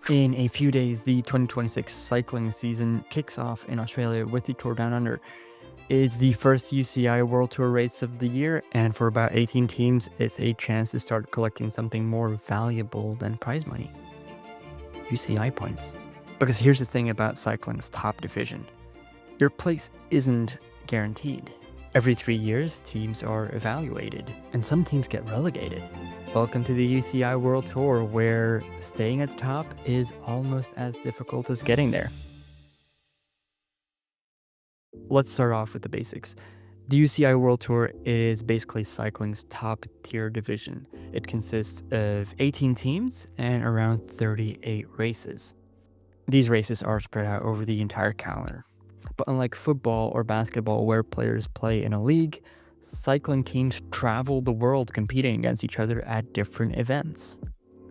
In a few days, the 2026 cycling season kicks off in Australia with the Tour Down Under. It's the first UCI World Tour race of the year, and for about 18 teams, it's a chance to start collecting something more valuable than prize money: UCI points. Because here's the thing about cycling's top division: your place isn't guaranteed. Every 3 years, teams are evaluated, and some teams get relegated. Welcome to the UCI World Tour, where staying at the top is almost as difficult as getting there. Let's start off with the basics. The UCI World Tour is basically cycling's top tier division. It consists of 18 teams and around 38 races. These races are spread out over the entire calendar. But unlike football or basketball, where players play in a league, cycling teams travel the world competing against each other at different events.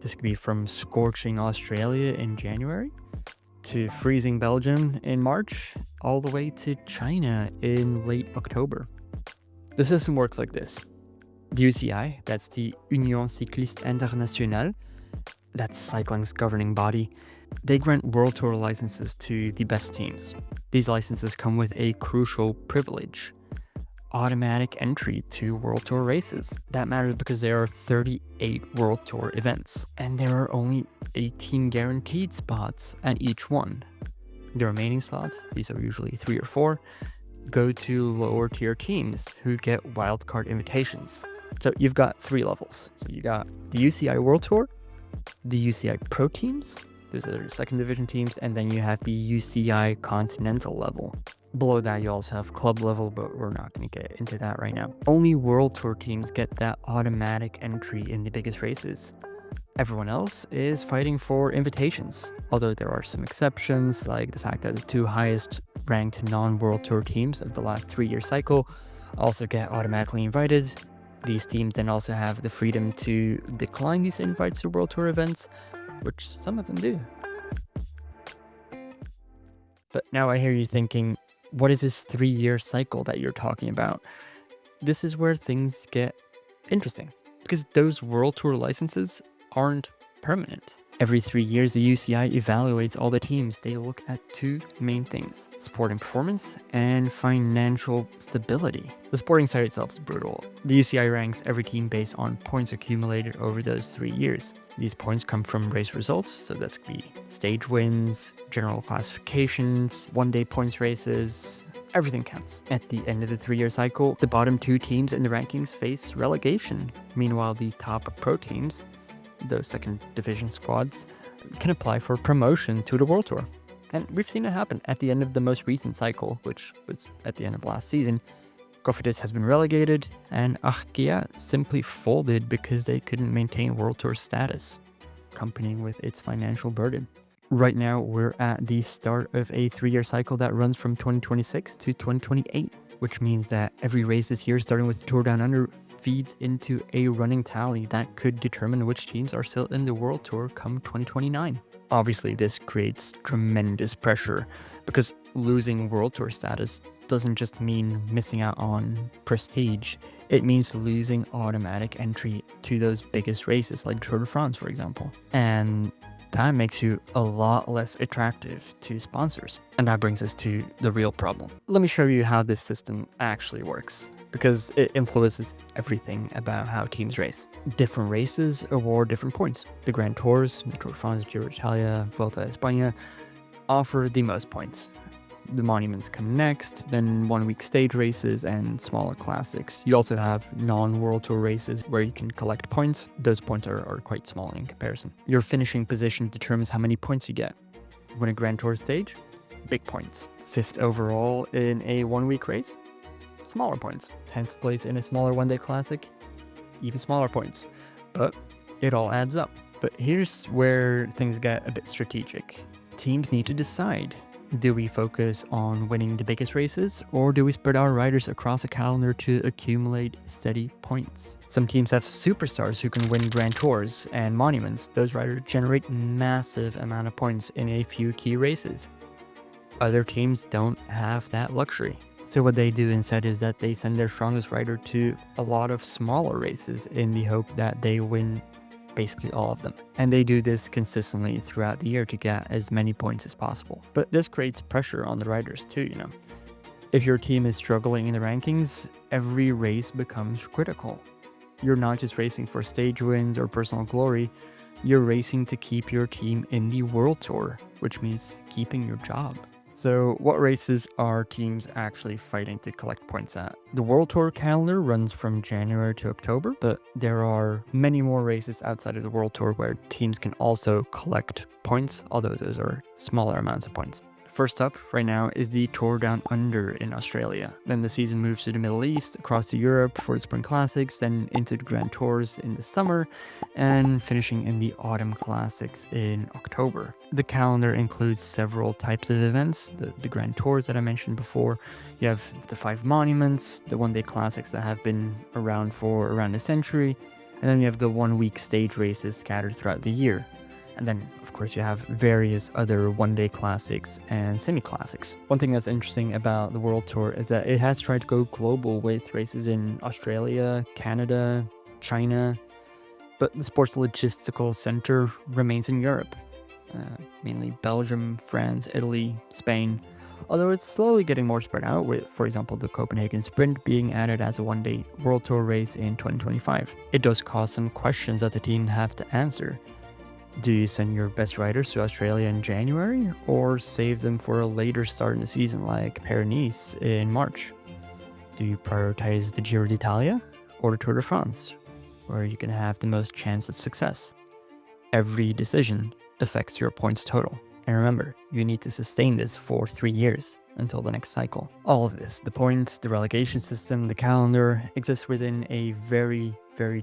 This could be from scorching Australia in January, to freezing Belgium in March, all the way to China in late October. The system works like this. The UCI, that's the Union Cycliste Internationale, that's cycling's governing body, they grant World Tour licenses to the best teams. These licenses come with a crucial privilege: automatic entry to World Tour races. That matters because there are 38 World Tour events, and there are only 18 guaranteed spots at each one. The remaining slots, these are usually 3 or 4, go to lower tier teams who get wildcard invitations. So you've got 3 levels. So you got the UCI World Tour, the UCI Pro teams, those are the second division teams, and then you have the UCI Continental level. Below that, you also have club level, but we're not going to get into that right now. Only World Tour teams get that automatic entry in the biggest races. Everyone else is fighting for invitations, although there are some exceptions, like the fact that the 2 highest ranked non-World Tour teams of the last 3-year cycle also get automatically invited. These teams then also have the freedom to decline these invites to World Tour events, which some of them do. But now I hear you thinking, what is this 3-year cycle that you're talking about? This is where things get interesting, because those World Tour licenses aren't permanent. Every 3 years, the UCI evaluates all the teams. They look at 2 main things: sporting performance and financial stability. The sporting side itself is brutal. The UCI ranks every team based on points accumulated over those 3 years. These points come from race results, so that's going to be stage wins, general classifications, one-day points races. Everything counts. At the end of the 3-year cycle, the bottom 2 teams in the rankings face relegation. Meanwhile, the top pro teams, those second division squads, can apply for promotion to the World Tour. And we've seen it happen at the end of the most recent cycle, which was at the end of last season. Cofidis has been relegated, and Arquea simply folded because they couldn't maintain World Tour status, accompanying with its financial burden. Right now, we're at the start of a 3-year cycle that runs from 2026 to 2028, which means that every race this year, starting with Tour Down Under, feeds into a running tally that could determine which teams are still in the World Tour come 2029. Obviously, this creates tremendous pressure, because losing World Tour status doesn't just mean missing out on prestige. It means losing automatic entry to those biggest races like Tour de France, for example. And that makes you a lot less attractive to sponsors. And that brings us to the real problem. Let me show you how this system actually works, because it influences everything about how teams race. Different races award different points. The Grand Tours, the Tour de France, Giro d'Italia, Vuelta a España, offer the most points. The monuments come next, then 1-week stage races and smaller classics. You also have non-World Tour races where you can collect points. Those points are quite small in comparison. Your finishing position determines how many points you get. Win a Grand Tour stage, big points. 5th overall in a 1-week race, smaller points. 10th place in a smaller 1-day classic, even smaller points. But it all adds up. But here's where things get a bit strategic. Teams need to decide. Do we focus on winning the biggest races, or do we spread our riders across a calendar to accumulate steady points? Some teams have superstars who can win Grand Tours and monuments. Those riders generate massive amount of points in a few key races. Other teams don't have that luxury. So what they do instead is that they send their strongest rider to a lot of smaller races in the hope that they win basically all of them. And they do this consistently throughout the year to get as many points as possible. But this creates pressure on the riders too, you know. If your team is struggling in the rankings, every race becomes critical. You're not just racing for stage wins or personal glory, you're racing to keep your team in the World Tour, which means keeping your job. So what races are teams actually fighting to collect points at? The World Tour calendar runs from January to October, but there are many more races outside of the World Tour where teams can also collect points, although those are smaller amounts of points. First up right now is the Tour Down Under in Australia. Then the season moves to the Middle East, across to Europe for the Spring Classics, then into the Grand Tours in the summer, and finishing in the Autumn Classics in October. The calendar includes several types of events, the Grand Tours that I mentioned before. You have the 5 monuments, the one-day classics that have been around for around a century, and then you have the 1-week stage races scattered throughout the year. And then, of course, you have various other one-day classics and semi-classics. One thing that's interesting about the World Tour is that it has tried to go global with races in Australia, Canada, China, but the sport's logistical center remains in Europe, mainly Belgium, France, Italy, Spain, although it's slowly getting more spread out with, for example, the Copenhagen Sprint being added as a one-day World Tour race in 2025. It does cause some questions that the team have to answer. Do you send your best riders to Australia in January, or save them for a later start in the season like Paris-Nice in March? Do you prioritize the Giro d'Italia or the Tour de France, where you can have the most chance of success? Every decision affects your points total. And remember, you need to sustain this for 3 years until the next cycle. All of this, the points, the relegation system, the calendar, exists within a very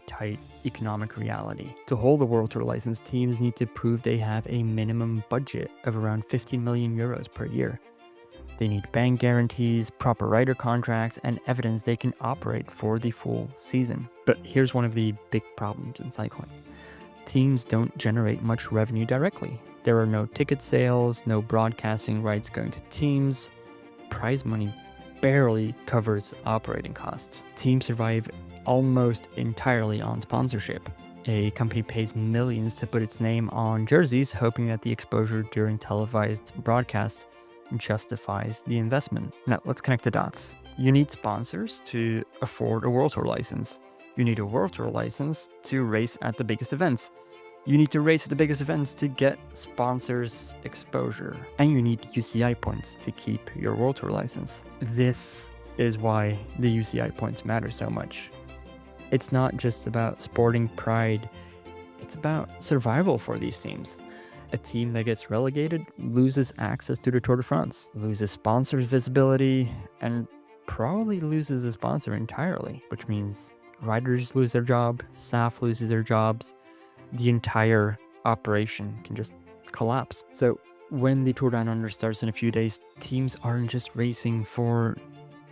tight economic reality. To hold a World Tour license, teams need to prove they have a minimum budget of around 15 million euros per year. They need bank guarantees, proper rider contracts, and evidence they can operate for the full season. But here's one of the big problems in cycling. Teams don't generate much revenue directly. There are no ticket sales, no broadcasting rights going to teams. Prize money barely covers operating costs. Teams survive almost entirely on sponsorship. A company pays millions to put its name on jerseys, hoping that the exposure during televised broadcasts justifies the investment. Now, let's connect the dots. You need sponsors to afford a World Tour license. You need a World Tour license to race at the biggest events. You need to race at the biggest events to get sponsors exposure. And you need UCI points to keep your World Tour license. This is why the UCI points matter so much. It's not just about sporting pride, it's about survival for these teams. A team that gets relegated loses access to the Tour de France, loses sponsors visibility, and probably loses a sponsor entirely, which means riders lose their job, staff loses their jobs, the entire operation can just collapse. So when the Tour Down Under starts in a few days, teams aren't just racing for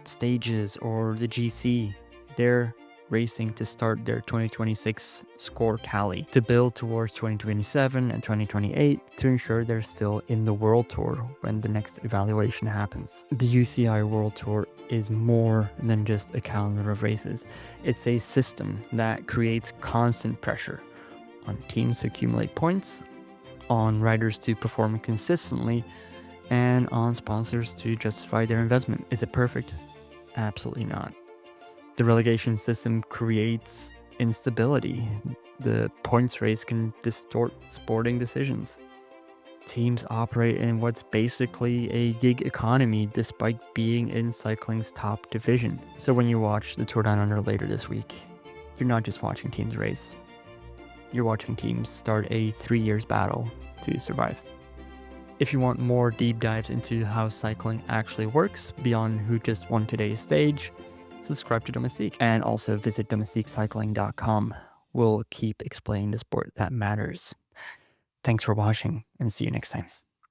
stages or the GC. They're racing to start their 2026 score tally, to build towards 2027 and 2028 to ensure they're still in the World Tour when the next evaluation happens. The UCI World Tour is more than just a calendar of races. It's a system that creates constant pressure on teams to accumulate points, on riders to perform consistently, and on sponsors to justify their investment. Is it perfect? Absolutely not. The relegation system creates instability. The points race can distort sporting decisions. Teams operate in what's basically a gig economy despite being in cycling's top division. So when you watch the Tour Down Under later this week, you're not just watching teams race. You're watching teams start a 3 years battle to survive. If you want more deep dives into how cycling actually works beyond who just won today's stage, subscribe to Domestique and also visit domestiquecycling.com. We'll keep explaining the sport that matters. Thanks for watching and see you next time.